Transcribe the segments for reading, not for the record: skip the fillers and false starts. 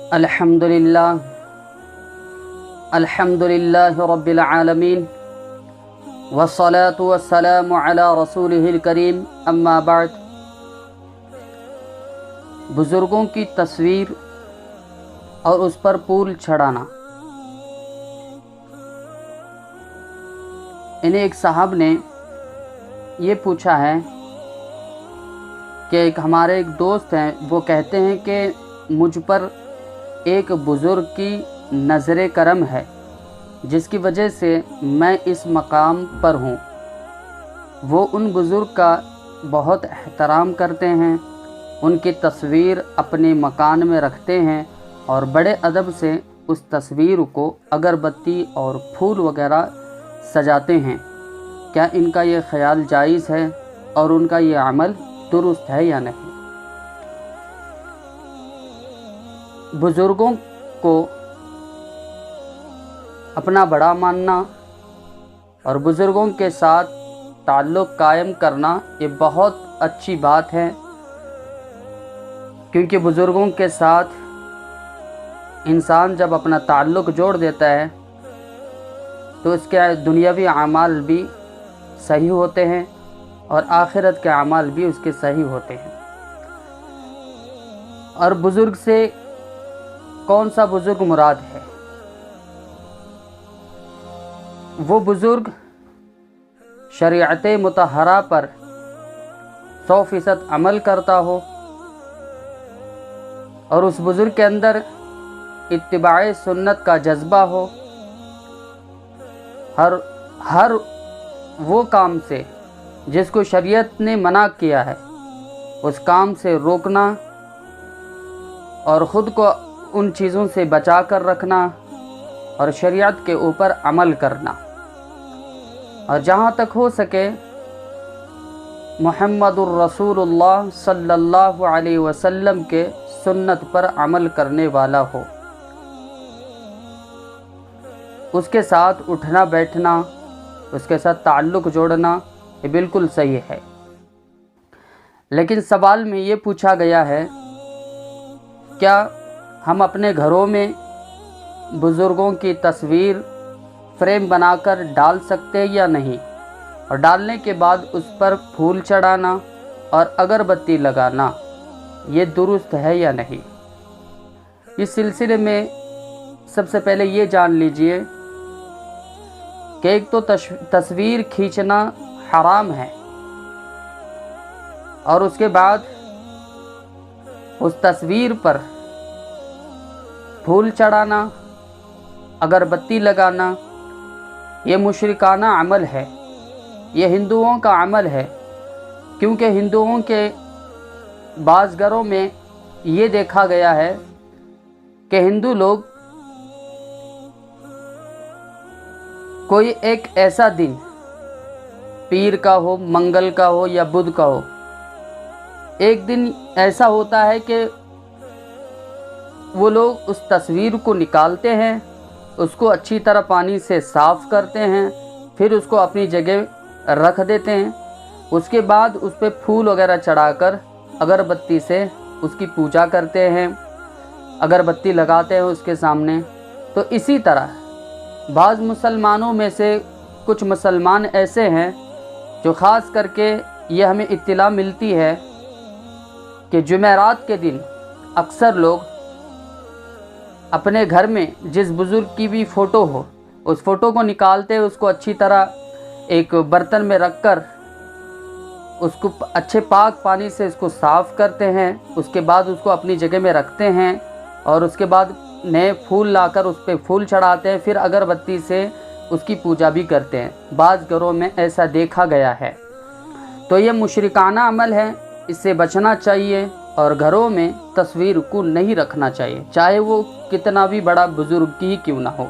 الحمدللہ رب العالمین والصلاة والسلام علی رسولہ الکریم اما بعد۔ بزرگوں کی تصویر اور اس پر پھول چڑھانا۔ انہیں ایک صاحب نے یہ پوچھا ہے کہ ہمارے ایک دوست ہیں، وہ کہتے ہیں کہ مجھ پر ایک بزرگ کی نظر کرم ہے جس کی وجہ سے میں اس مقام پر ہوں۔ وہ ان بزرگ کا بہت احترام کرتے ہیں، ان کی تصویر اپنے مکان میں رکھتے ہیں اور بڑے ادب سے اس تصویر کو اگربتی اور پھول وغیرہ سجاتے ہیں۔ کیا ان کا یہ خیال جائز ہے اور ان کا یہ عمل درست ہے یا نہیں؟ بزرگوں کو اپنا بڑا ماننا اور بزرگوں کے ساتھ تعلق قائم کرنا یہ بہت اچھی بات ہے، کیونکہ بزرگوں کے ساتھ انسان جب اپنا تعلق جوڑ دیتا ہے تو اس کے دنیاوی اعمال بھی صحیح ہوتے ہیں اور آخرت کے اعمال بھی اس کے صحیح ہوتے ہیں۔ اور بزرگ سے کون سا بزرگ مراد ہے؟ وہ بزرگ شریعت مطہرہ پر 100% عمل کرتا ہو اور اس بزرگ کے اندر اتباع سنت کا جذبہ ہو، ہر وہ کام سے جس کو شریعت نے منع کیا ہے اس کام سے روکنا اور خود کو ان چیزوں سے بچا کر رکھنا اور شریعت کے اوپر عمل کرنا، اور جہاں تک ہو سکے محمد الرسول اللہ صلی اللہ علیہ وسلم کے سنت پر عمل کرنے والا ہو۔ اس کے ساتھ اٹھنا بیٹھنا، اس کے ساتھ تعلق جوڑنا یہ بالکل صحیح ہے۔ لیکن سوال میں یہ پوچھا گیا ہے، کیا ہم اپنے گھروں میں بزرگوں کی تصویر فریم بنا کر ڈال سکتے یا نہیں؟ اور ڈالنے کے بعد اس پر پھول چڑھانا اور اگربتی لگانا یہ درست ہے یا نہیں؟ اس سلسلے میں سب سے پہلے یہ جان لیجئے کہ ایک تو تصویر کھینچنا حرام ہے، اور اس کے بعد اس تصویر پر پھول چڑھانا، اگربتی لگانا یہ مشرکانہ عمل ہے، یہ ہندوؤں کا عمل ہے، کیونکہ ہندوؤں کے بعض گھروں میں یہ دیکھا گیا ہے کہ ہندو لوگ کوئی ایک ایسا دن پیر کا ہو، منگل کا ہو یا بدھ کا ہو، ایک دن ایسا ہوتا ہے کہ وہ لوگ اس تصویر کو نکالتے ہیں، اس کو اچھی طرح پانی سے صاف کرتے ہیں، پھر اس کو اپنی جگہ رکھ دیتے ہیں، اس کے بعد اس پہ پھول وغیرہ چڑھا کر اگربتی سے اس کی پوجا کرتے ہیں، اگربتی لگاتے ہیں اس کے سامنے۔ تو اسی طرح بعض مسلمانوں میں سے کچھ مسلمان ایسے ہیں جو خاص کر کے یہ ہمیں اطلاع ملتی ہے کہ جمعرات کے دن اکثر لوگ اپنے گھر میں جس بزرگ کی بھی فوٹو ہو اس فوٹو کو نکالتے، اس کو اچھی طرح ایک برتن میں رکھ کر اس کو اچھے پاک پانی سے اس کو صاف کرتے ہیں، اس کے بعد اس کو اپنی جگہ میں رکھتے ہیں اور اس کے بعد نئے پھول لا کر اس پہ پھول چڑھاتے ہیں، پھر اگربتی سے اس کی پوجا بھی کرتے ہیں۔ بعض گھروں میں ایسا دیکھا گیا ہے، تو یہ مشرکانہ عمل ہے، اس سے بچنا چاہیے اور گھروں میں تصویر کو نہیں رکھنا چاہیے، چاہے وہ کتنا بھی بڑا بزرگ کی کیوں نہ ہو،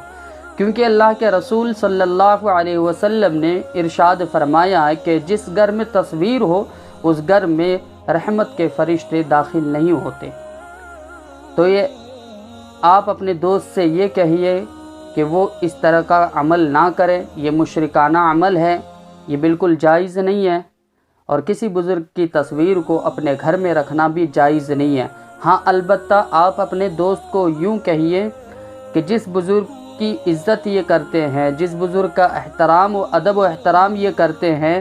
کیونکہ اللہ کے رسول صلی اللہ علیہ وسلم نے ارشاد فرمایا ہے کہ جس گھر میں تصویر ہو اس گھر میں رحمت کے فرشتے داخل نہیں ہوتے۔ تو یہ آپ اپنے دوست سے یہ کہیے کہ وہ اس طرح کا عمل نہ کرے، یہ مشرکانہ عمل ہے، یہ بالکل جائز نہیں ہے، اور کسی بزرگ کی تصویر کو اپنے گھر میں رکھنا بھی جائز نہیں ہے۔ ہاں البتہ آپ اپنے دوست کو یوں کہیے کہ جس بزرگ کی عزت یہ کرتے ہیں، جس بزرگ کا احترام و ادب و احترام یہ کرتے ہیں،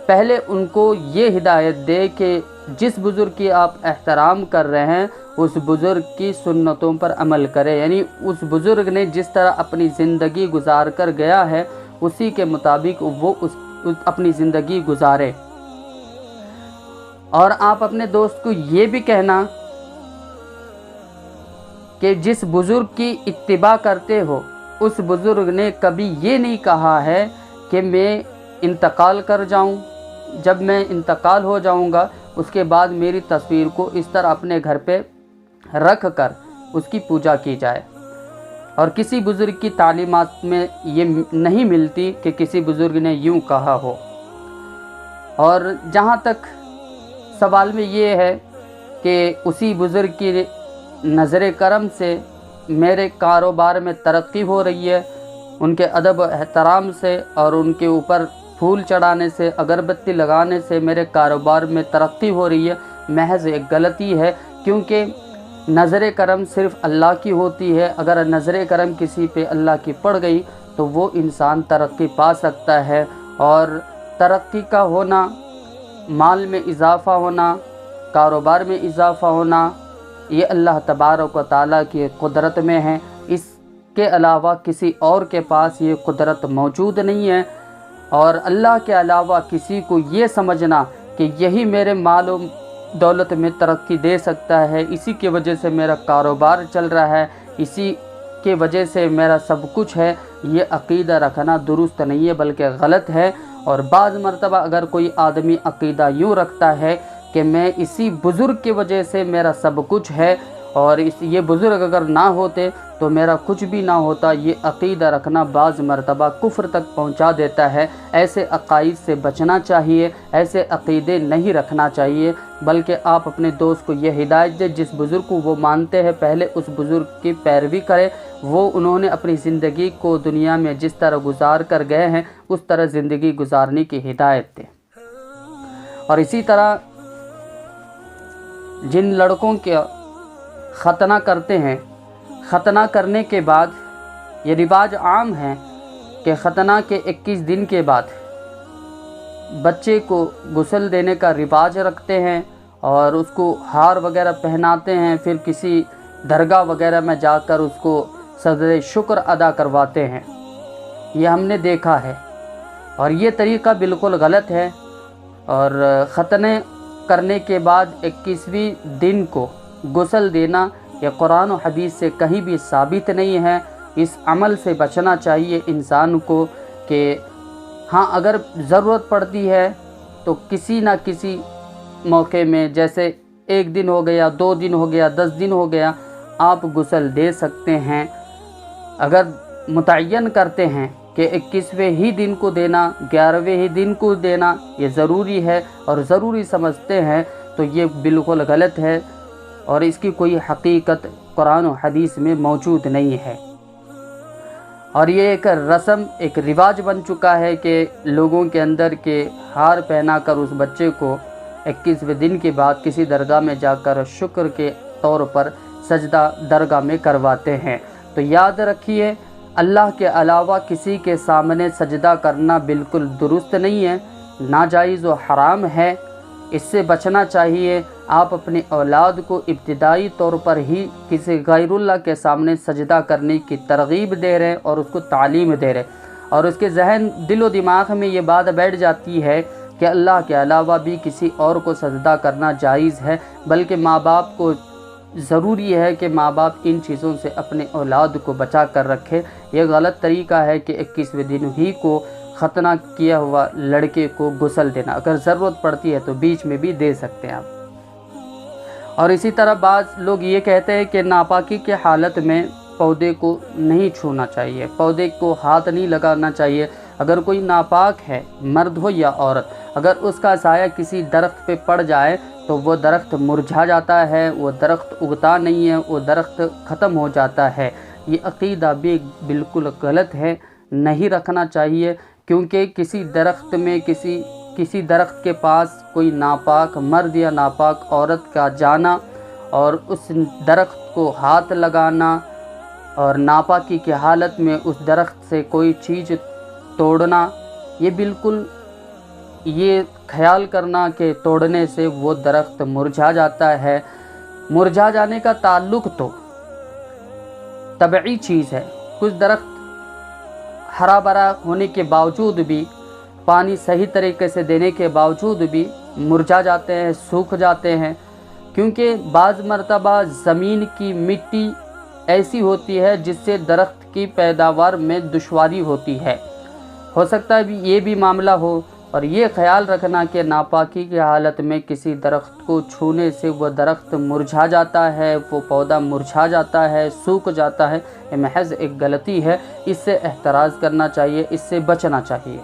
پہلے ان کو یہ ہدایت دے کہ جس بزرگ کی آپ احترام کر رہے ہیں اس بزرگ کی سنتوں پر عمل کرے، یعنی اس بزرگ نے جس طرح اپنی زندگی گزار کر گیا ہے اسی کے مطابق وہ اپنی زندگی گزارے۔ اور آپ اپنے دوست کو یہ بھی کہنا کہ جس بزرگ کی اتباع کرتے ہو اس بزرگ نے کبھی یہ نہیں کہا ہے کہ میں انتقال کر جاؤں، جب میں انتقال ہو جاؤں گا اس کے بعد میری تصویر کو اس طرح اپنے گھر پہ رکھ کر اس کی پوجا کی جائے۔ اور کسی بزرگ کی تعلیمات میں یہ نہیں ملتی کہ کسی بزرگ نے یوں کہا ہو۔ اور جہاں تک سوال میں یہ ہے کہ اسی بزرگ کی نظر کرم سے میرے کاروبار میں ترقی ہو رہی ہے، ان کے ادب و احترام سے اور ان کے اوپر پھول چڑھانے سے، اگربتی لگانے سے میرے کاروبار میں ترقی ہو رہی ہے، محض ایک غلطی ہے، کیونکہ نظر کرم صرف اللہ کی ہوتی ہے۔ اگر نظر کرم کسی پہ اللہ کی پڑ گئی تو وہ انسان ترقی پا سکتا ہے، اور ترقی کا ہونا، مال میں اضافہ ہونا، کاروبار میں اضافہ ہونا، یہ اللہ تبارک و تعالیٰ کی قدرت میں ہے، اس کے علاوہ کسی اور کے پاس یہ قدرت موجود نہیں ہے۔ اور اللہ کے علاوہ کسی کو یہ سمجھنا کہ یہی میرے مال و دولت میں ترقی دے سکتا ہے، اسی کی وجہ سے میرا کاروبار چل رہا ہے، اسی کی وجہ سے میرا سب کچھ ہے، یہ عقیدہ رکھنا درست نہیں ہے بلکہ غلط ہے۔ اور بعض مرتبہ اگر کوئی آدمی عقیدہ یوں رکھتا ہے کہ میں اسی بزرگ کی وجہ سے میرا سب کچھ ہے اور یہ بزرگ اگر نہ ہوتے تو میرا کچھ بھی نہ ہوتا، یہ عقیدہ رکھنا بعض مرتبہ کفر تک پہنچا دیتا ہے۔ ایسے عقائد سے بچنا چاہیے، ایسے عقیدے نہیں رکھنا چاہیے، بلکہ آپ اپنے دوست کو یہ ہدایت دیں جس بزرگ کو وہ مانتے ہیں پہلے اس بزرگ کی پیروی کرے، وہ انہوں نے اپنی زندگی کو دنیا میں جس طرح گزار کر گئے ہیں اس طرح زندگی گزارنے کی ہدایت دیں۔ اور اسی طرح جن لڑکوں کے ختنہ کرتے ہیں، ختنہ کرنے کے بعد یہ رواج عام ہے کہ ختنہ کے 21 دن کے بعد بچے کو غسل دینے کا رواج رکھتے ہیں اور اس کو ہار وغیرہ پہناتے ہیں، پھر کسی درگاہ وغیرہ میں جا کر اس کو سجدہ شکر ادا کرواتے ہیں۔ یہ ہم نے دیکھا ہے اور یہ طریقہ بالکل غلط ہے۔ اور ختنے کرنے کے بعد 21ویں دن کو غسل دینا یہ قرآن و حدیث سے کہیں بھی ثابت نہیں ہے۔ اس عمل سے بچنا چاہیے انسان کو کہ ہاں اگر ضرورت پڑتی ہے تو کسی نہ کسی موقع میں، جیسے 1 دن ہو گیا، 2 دن ہو گیا، 10 دن ہو گیا، آپ غسل دے سکتے ہیں۔ اگر متعین کرتے ہیں کہ 21ویں ہی دن کو دینا، 11ویں ہی دن کو دینا یہ ضروری ہے اور ضروری سمجھتے ہیں تو یہ بالکل غلط ہے اور اس کی کوئی حقیقت قرآن و حدیث میں موجود نہیں ہے۔ اور یہ ایک رسم، ایک رواج بن چکا ہے کہ لوگوں کے اندر کے ہار پہنا کر اس بچے کو 21ویں دن کے بعد کسی درگاہ میں جا کر شکر کے طور پر سجدہ درگاہ میں کرواتے ہیں۔ تو یاد رکھیے اللہ کے علاوہ کسی کے سامنے سجدہ کرنا بالکل درست نہیں ہے، ناجائز و حرام ہے، اس سے بچنا چاہیے۔ آپ اپنی اولاد کو ابتدائی طور پر ہی کسی غیر اللہ کے سامنے سجدہ کرنے کی ترغیب دے رہے ہیں اور اس کو تعلیم دے رہے ہیں، اور اس کے ذہن، دل و دماغ میں یہ بات بیٹھ جاتی ہے کہ اللہ کے علاوہ بھی کسی اور کو سجدہ کرنا جائز ہے، بلکہ ماں باپ کو ضروری ہے کہ ماں باپ ان چیزوں سے اپنے اولاد کو بچا کر رکھے۔ یہ غلط طریقہ ہے کہ 21ویں دن ہی کو ختنہ کیا ہوا لڑکے کو غسل دینا، اگر ضرورت پڑتی ہے تو بیچ میں بھی دے سکتے ہیں آپ۔ اور اسی طرح بعض لوگ یہ کہتے ہیں کہ ناپاکی کے حالت میں پودے کو نہیں چھونا چاہیے، پودے کو ہاتھ نہیں لگانا چاہیے۔ اگر کوئی ناپاک ہے، مرد ہو یا عورت، اگر اس کا سایہ کسی درخت پہ پڑ جائے تو وہ درخت مرجھا جاتا ہے، وہ درخت اگتا نہیں ہے، وہ درخت ختم ہو جاتا ہے۔ یہ عقیدہ بھی بالکل غلط ہے، نہیں رکھنا چاہیے، کیونکہ کسی درخت میں کسی درخت کے پاس کوئی ناپاک مرد یا ناپاک عورت کا جانا اور اس درخت کو ہاتھ لگانا اور ناپاکی کی حالت میں اس درخت سے کوئی چیز توڑنا، یہ بالکل یہ خیال کرنا کہ توڑنے سے وہ درخت مرجھا جاتا ہے، مرجھا جانے کا تعلق تو طبعی چیز ہے۔ کچھ درخت ہرا بھرا ہونے کے باوجود بھی، پانی صحیح طریقے سے دینے کے باوجود بھی مرجھا جاتے ہیں، سوکھ جاتے ہیں، کیونکہ بعض مرتبہ زمین کی مٹی ایسی ہوتی ہے جس سے درخت کی پیداوار میں دشواری ہوتی ہے۔ ہو سکتا ہے یہ بھی معاملہ ہو، اور یہ خیال رکھنا کہ ناپاکی کی حالت میں کسی درخت کو چھونے سے وہ درخت مرجھا جاتا ہے، وہ پودا مرجھا جاتا ہے، سوکھ جاتا ہے، یہ محض ایک غلطی ہے۔ اس سے احتراز کرنا چاہیے، اس سے بچنا چاہیے۔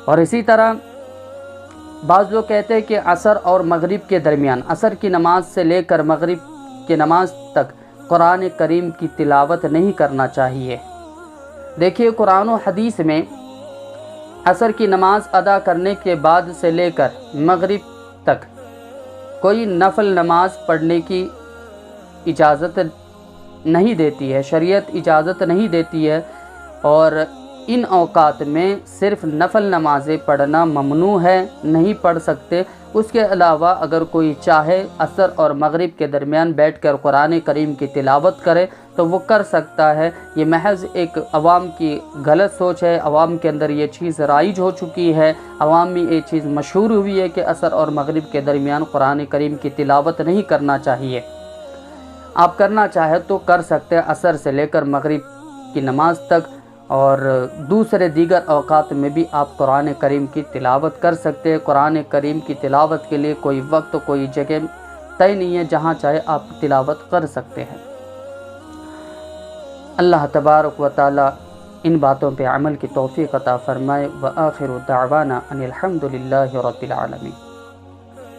اور اسی طرح بعض لوگ کہتے ہیں کہ عصر اور مغرب کے درمیان، عصر کی نماز سے لے کر مغرب کی نماز تک قرآن کریم کی تلاوت نہیں کرنا چاہیے۔ دیکھیے قرآن و حدیث میں عصر کی نماز ادا کرنے کے بعد سے لے کر مغرب تک کوئی نفل نماز پڑھنے کی اجازت نہیں دیتی ہے، شریعت اجازت نہیں دیتی ہے، اور ان اوقات میں صرف نفل نمازیں پڑھنا ممنوع ہے، نہیں پڑھ سکتے۔ اس کے علاوہ اگر کوئی چاہے عصر اور مغرب کے درمیان بیٹھ کر قرآن کریم کی تلاوت کرے تو وہ کر سکتا ہے۔ یہ محض ایک عوام کی غلط سوچ ہے، عوام کے اندر یہ چیز رائج ہو چکی ہے، عوام میں یہ چیز مشہور ہوئی ہے کہ عصر اور مغرب کے درمیان قرآن کریم کی تلاوت نہیں کرنا چاہیے۔ آپ کرنا چاہے تو کر سکتے ہیں عصر سے لے کر مغرب کی نماز تک، اور دوسرے دیگر اوقات میں بھی آپ قرآن کریم کی تلاوت کر سکتے ہیں۔ قرآن کریم کی تلاوت کے لیے کوئی وقت کوئی جگہ طے نہیں ہے، جہاں چاہے آپ تلاوت کر سکتے ہیں۔ اللہ تبارک و تعالی ان باتوں پہ عمل کی توفیق عطا فرمائے۔ وآخر دعوانا ان الحمد للہ رب العالمین۔